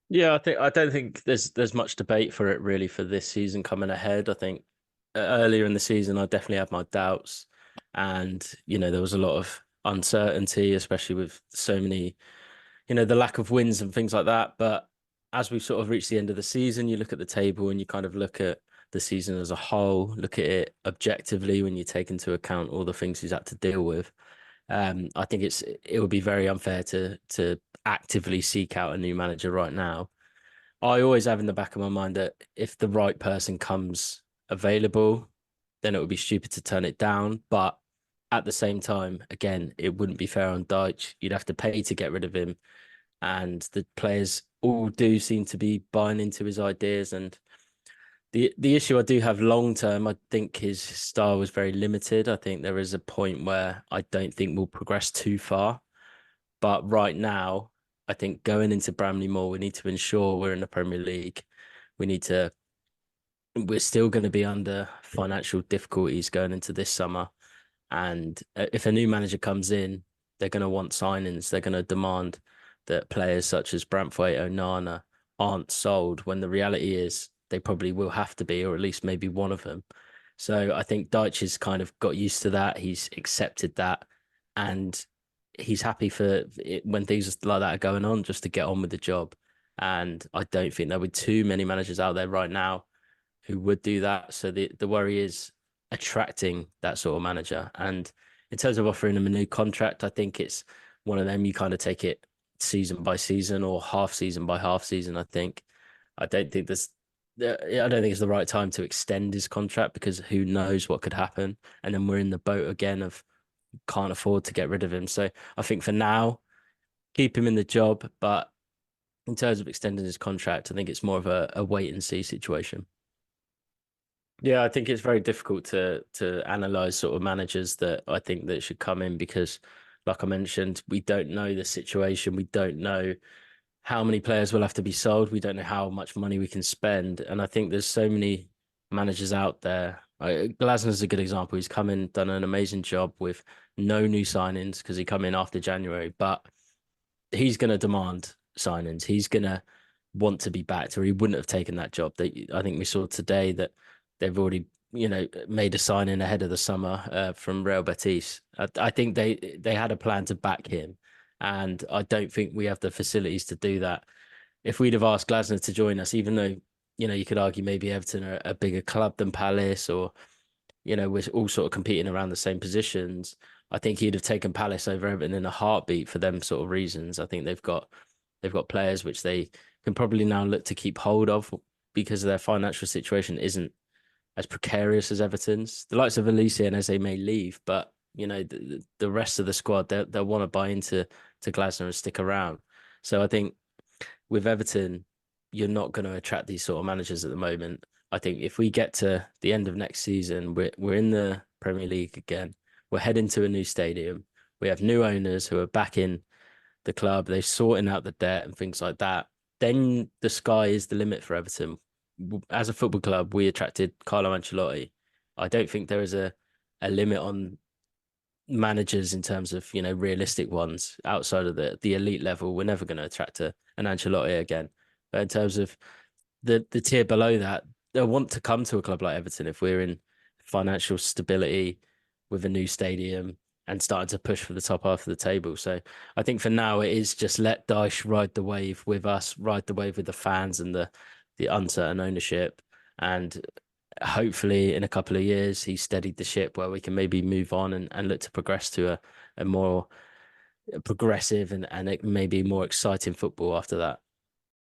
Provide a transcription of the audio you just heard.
Yeah, I don't think there's much debate for it really for this season coming ahead. I think earlier in the season I definitely had my doubts, and there was a lot of uncertainty, especially with so many, the lack of wins and things like that. But as we sort of reached the end of the season, you look at the table and you kind of look at the season as a whole, look at it objectively when you take into account all the things he's had to deal with. I think it would be very unfair to actively seek out a new manager right now. I always have in the back of my mind that if the right person comes available, then it would be stupid to turn it down. But at the same time, again, it wouldn't be fair on Dyche. You'd have to pay to get rid of him, and the players all do seem to be buying into his ideas. And the issue I do have long term, I think his style was very limited. I think there is a point where I don't think we'll progress too far. But right now, I think going into Bramley Moore, we need to ensure we're in the Premier League. We need to, we're still going to be under financial difficulties going into this summer. And if a new manager comes in, they're going to want signings. They're going to demand that players such as Brantford, Onana aren't sold when the reality is they probably will have to be, or at least maybe one of them. So I think Dyche has kind of got used to that. He's accepted that, and he's happy for it when things like that are going on, just to get on with the job. And I don't think there'll be too many managers out there right now who would do that. So the worry is attracting that sort of manager. And in terms of offering him a new contract, I think it's one of them you kind of take it season by season or half season by half season. I don't think there's I don't think it's the right time to extend his contract because who knows what could happen. And then we're in the boat again of can't afford to get rid of him. So I think for now, keep him in the job. But in terms of extending his contract, I think it's more of a wait and see situation. Yeah, I think it's very difficult to analyze sort of managers that I think that should come in because, like I mentioned, we don't know the situation. We don't know how many players will have to be sold. We don't know how much money we can spend. And I think there's so many managers out there. Glasner's a good example. He's come in, done an amazing job with no new signings because he come in after January, but he's going to demand signings. He's going to want to be backed, or he wouldn't have taken that job. I think we saw today that they've already, made a signing ahead of the summer from Real Betis. I think they had a plan to back him, and I don't think we have the facilities to do that. If we'd have asked Glasner to join us, even though you could argue maybe Everton are a bigger club than Palace, or we're all sort of competing around the same positions. I think he'd have taken Palace over Everton in a heartbeat for them sort of reasons. I think they've got players which they can probably now look to keep hold of because their financial situation isn't as precarious as Everton's. The likes of Elise and Eze may leave, but the rest of the squad they'll want to buy into Glasner and stick around. So I think with Everton, you're not going to attract these sort of managers at the moment. I think if we get to the end of next season, we're in the Premier League again. We're heading to a new stadium. We have new owners who are back in the club. They're sorting out the debt and things like that. Then the sky is the limit for Everton. As a football club, we attracted Carlo Ancelotti. I don't think there is a limit on managers in terms of realistic ones outside of the elite level. We're never going to attract an Ancelotti again. But in terms of the tier below that, they'll want to come to a club like Everton if we're in financial stability with a new stadium and starting to push for the top half of the table. So I think for now it is just let Dyche ride the wave with us, ride the wave with the fans and the uncertain ownership. And hopefully in a couple of years he's steadied the ship where we can maybe move on and look to progress to a more progressive and maybe more exciting football after that.